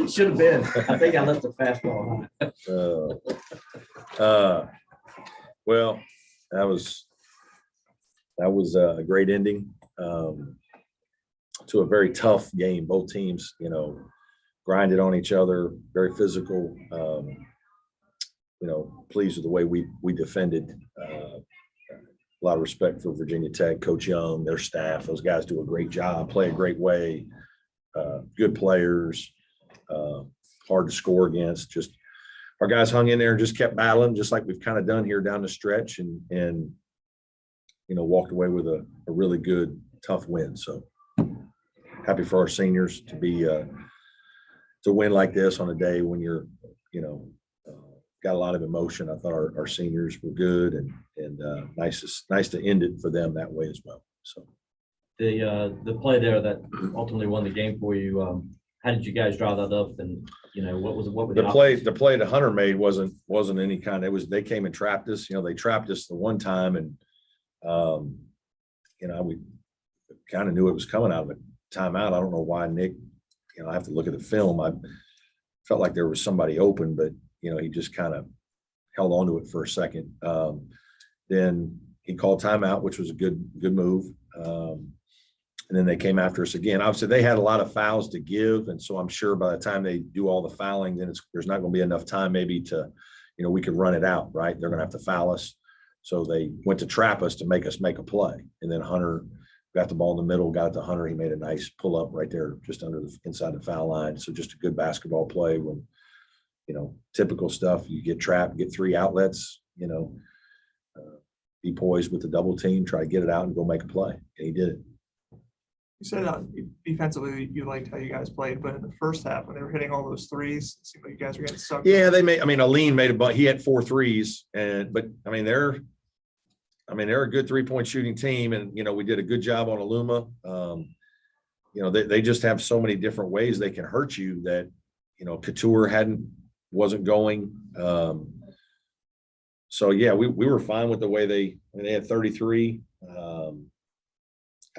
Should have been. I think I left the fastball high. Well, that was a great ending to a very tough game. Both teams, grinded on each other, very physical. Pleased with the way we defended. A lot of respect for Virginia Tech, Coach Young, their staff. Those guys do a great job, play a great way. Good players, hard to score against. Just our guys hung in there and just kept battling, just like we've kind of done here down the stretch, and walked away with a really good, tough win. So happy for our seniors to be to win like this on a day when you're got a lot of emotion. I thought our seniors were good, and nice to end it for them that way as well. So The play there that ultimately won the game for you. How did you guys draw that up? And what were the play that Hunter made wasn't any kind. They came and trapped us. They trapped us the one time, and we kind of knew it was coming out of a timeout. I don't know why Nick. I have to look at the film. I felt like there was somebody open, but he just kind of held on to it for a second. Then he called timeout, which was a good move. And then they came after us again. Obviously, they had a lot of fouls to give, and so I'm sure by the time they do all the fouling, then there's not going to be enough time maybe to, we could run it out, right? They're going to have to foul us. So they went to trap us to make us make a play. And then Hunter got the ball in the middle, got it to Hunter. He made a nice pull up right there, just under inside the foul line. So just a good basketball play when, typical stuff. You get trapped, get three outlets, be poised with the double team, try to get it out and go make a play. And he did it. You said defensively you liked how you guys played, but in the first half when they were hitting all those threes, it seemed like you guys were getting sucked. Yeah, Aline made he had 4 threes, but they're a good 3-point shooting team, and we did a good job on Aluma. They just have so many different ways they can hurt you that Couture wasn't going. So yeah, we were fine with the way they had 33.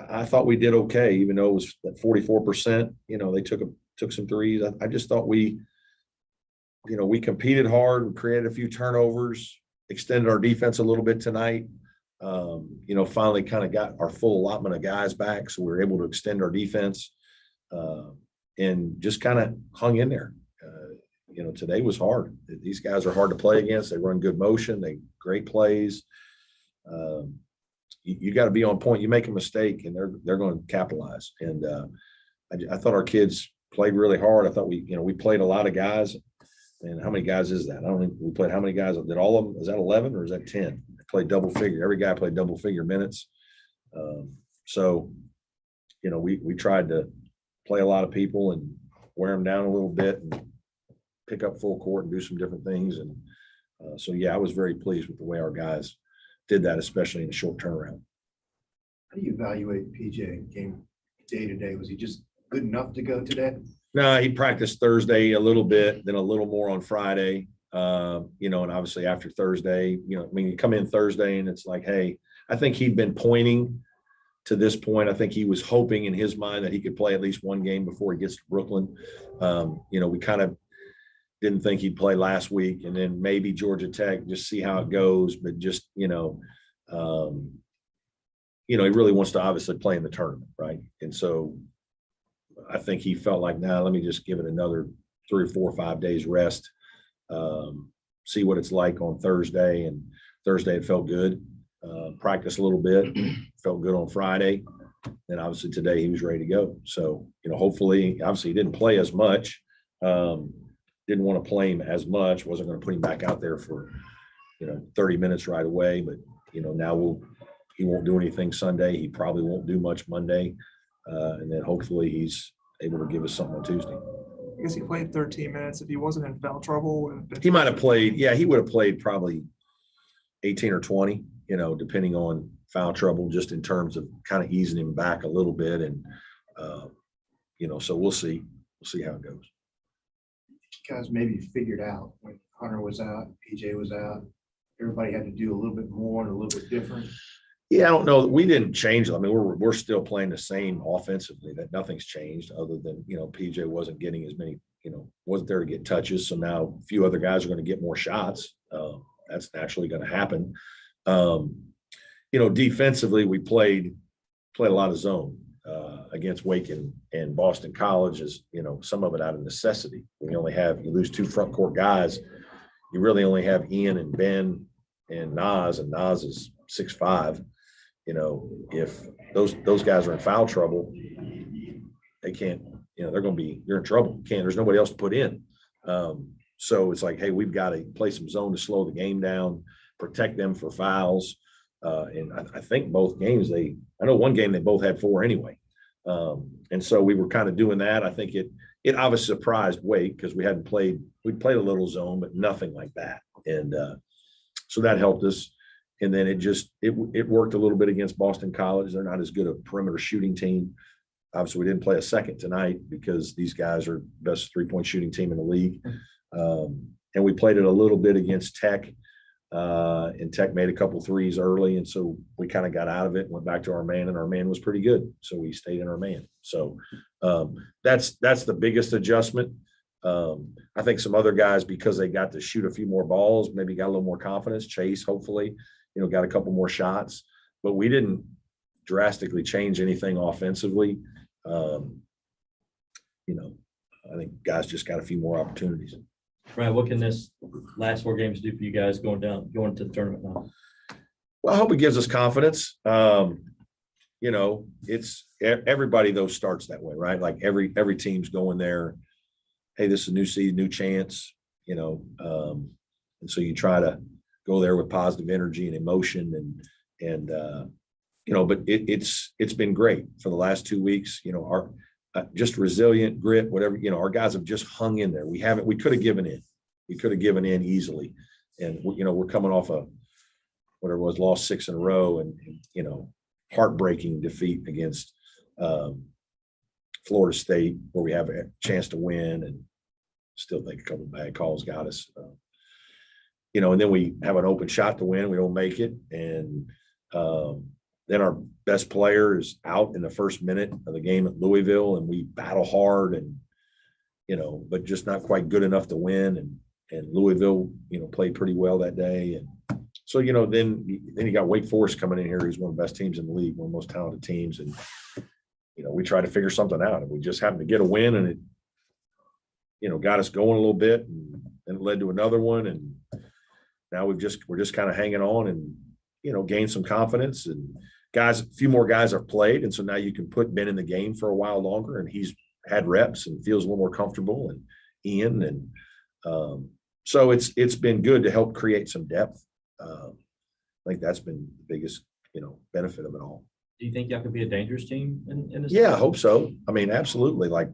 I thought we did okay, even though it was at 44%. They took some threes. I just thought we competed hard, we created a few turnovers, extended our defense a little bit tonight. Finally kind of got our full allotment of guys back, so we were able to extend our defense and just kind of hung in there. Today was hard. These guys are hard to play against. They run good motion. They great plays. You got to be on point. You make a mistake, and they're going to capitalize. And I thought our kids played really hard. I thought we played a lot of guys. And how many guys is that? I don't think we played. How many guys did all of them? Is that 11 or is that 10? They played double figure. Every guy played double figure minutes. So we tried to play a lot of people and wear them down a little bit and pick up full court and do some different things. And so yeah, I was very pleased with the way our guys did that, especially in a short turnaround. How do you evaluate PJ game day to day? Was he just good enough to go today? No, he practiced Thursday a little bit, then a little more on Friday. And obviously after Thursday, you come in Thursday and it's like, hey, I think he'd been pointing to this point. I think he was hoping in his mind that he could play at least one game before he gets to Brooklyn. We kind of didn't think he'd play last week, and then maybe Georgia Tech, just see how it goes. But just, he really wants to obviously play in the tournament, right? And so I think he felt like, let me just give it another 3 or 4 or 5 days rest, see what it's like on Thursday. And Thursday it felt good. Practice a little bit, felt good on Friday. And obviously today he was ready to go. So, hopefully, obviously he didn't play as much. Didn't want to play him as much. Wasn't going to put him back out there for, 30 minutes right away. But, now he won't do anything Sunday. He probably won't do much Monday. And then hopefully he's able to give us something on Tuesday. I guess he played 13 minutes. If he wasn't in foul trouble, he might have played. Yeah, he would have played probably 18 or 20, depending on foul trouble, just in terms of kind of easing him back a little bit. And, so we'll see. We'll see how it goes. You guys maybe figured out when Hunter was out, PJ was out, everybody had to do a little bit more and a little bit different. Yeah, I don't know. We didn't change. I mean, we're still playing the same offensively. That nothing's changed other than, PJ wasn't getting as many, wasn't there to get touches. So now a few other guys are going to get more shots. That's naturally going to happen. Defensively, we played a lot of zone against Wake and Boston College. Is some of it out of necessity. When you lose two front court guys, you really only have Ian and Ben and Nas is 6'5". If those guys are in foul trouble, they can't. You're in trouble. There's nobody else to put in. So it's like, hey, we've got to play some zone to slow the game down, protect them for fouls. And I think both games I know one game they both had 4 anyway. And so we were kind of doing that. I think it obviously surprised Wake because we'd played a little zone, but nothing like that. And so that helped us. And then it worked a little bit against Boston College. They're not as good a perimeter shooting team. Obviously, we didn't play a second tonight because these guys are best 3-point shooting team in the league. And we played it a little bit against Tech. And Tech made a couple threes early. And so we kind of got out of it, went back to our man, and our man was pretty good. So we stayed in our man. So that's the biggest adjustment. I think some other guys, because they got to shoot a few more balls, maybe got a little more confidence. Chase, hopefully, got a couple more shots, but we didn't drastically change anything offensively. I think guys just got a few more opportunities. Right. What can this last 4 games do for you guys going to the tournament now? Well, I hope it gives us confidence. It's everybody though starts that way, right? Like every team's going there. Hey, this is a new season, new chance, and so you try to go there with positive energy and emotion but it's been great for the last 2 weeks. Our just resilient grit, whatever, our guys have just hung in there. We could have given in. We could have given in easily. And, we're coming off lost 6 in a row and heartbreaking defeat against Florida State where we have a chance to win and still think a couple of bad calls got us. And then we have an open shot to win. We don't make it. And then our best player is out in the first minute of the game at Louisville, and we battle hard and, but just not quite good enough to win. And Louisville, played pretty well that day. And so, then you got Wake Forest coming in here. He's one of the best teams in the league, one of the most talented teams. And, we try to figure something out. And we just happened to get a win, and it, got us going a little bit, and then it led to another one. And now we're just kind of hanging on and, gain some confidence. And a few more guys have played. And so now you can put Ben in the game for a while longer, and he's had reps and feels a little more comfortable, and Ian. And so it's been good to help create some depth. I think that's been the biggest, benefit of it all. Do you think y'all could be a dangerous team in this? Yeah, I hope so. I mean, absolutely. Like,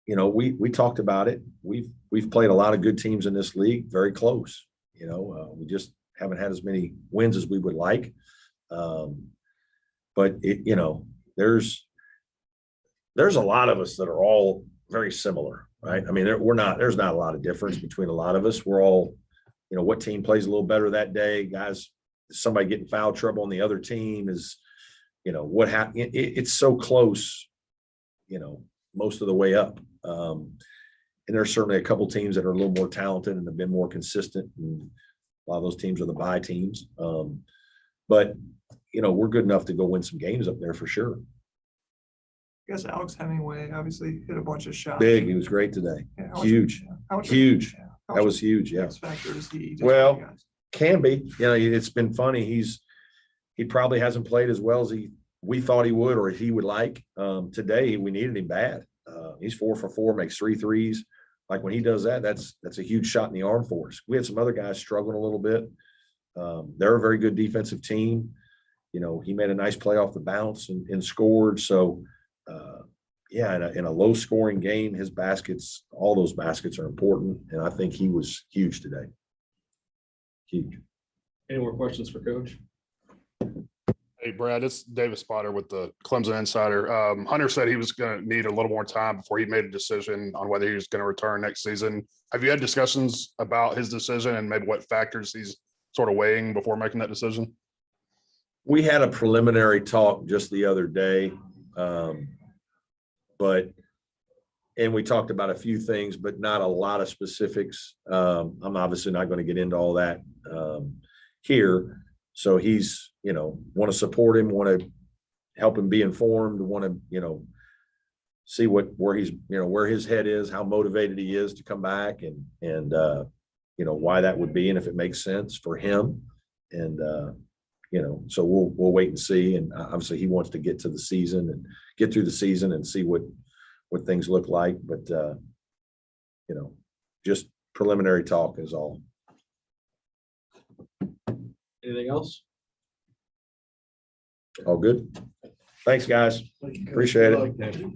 we talked about it. We've played a lot of good teams in this league, very close. We just haven't had as many wins as we would like. But there's a lot of us that are all very similar, right? I mean, there's not a lot of difference between a lot of us. We're all, what team plays a little better that day, guys. Somebody getting foul trouble on the other team is, what happened. It's so close, most of the way up. And there's certainly a couple teams that are a little more talented and have been more consistent. And a lot of those teams are the bye teams. But, we're good enough to go win some games up there for sure. I guess Alex Hemingway obviously hit a bunch of shots. Big. He was great today. Yeah, Huge. Huge. That was huge. Yeah. X factor is he? Well, can be. It's been funny. He probably hasn't played as well as we thought he would or he would like. Today we needed him bad. He's 4 for 4, makes 3 threes. Like when he does that, that's a huge shot in the arm for us. We had some other guys struggling a little bit. They're a very good defensive team. He made a nice play off the bounce and scored. So, in a low scoring game, all those baskets are important. And I think he was huge today. Huge. Any more questions for Coach? Hey, Brad, it's Davis Spotter with the Clemson Insider. Hunter said he was going to need a little more time before he made a decision on whether he was going to return next season. Have you had discussions about his decision and maybe what factors he's sort of weighing before making that decision? We had a preliminary talk just the other day. And we talked about a few things, but not a lot of specifics. I'm obviously not going to get into all that here. So he's, want to support him, want to help him be informed, want to, see where he's, where his head is, how motivated he is to come back and why that would be and if it makes sense for him. And, so we'll wait and see. And obviously he wants to get to the season and get through the season and see what things look like. But, just preliminary talk is all. Anything else? All good. Thanks, guys. Appreciate it. Okay.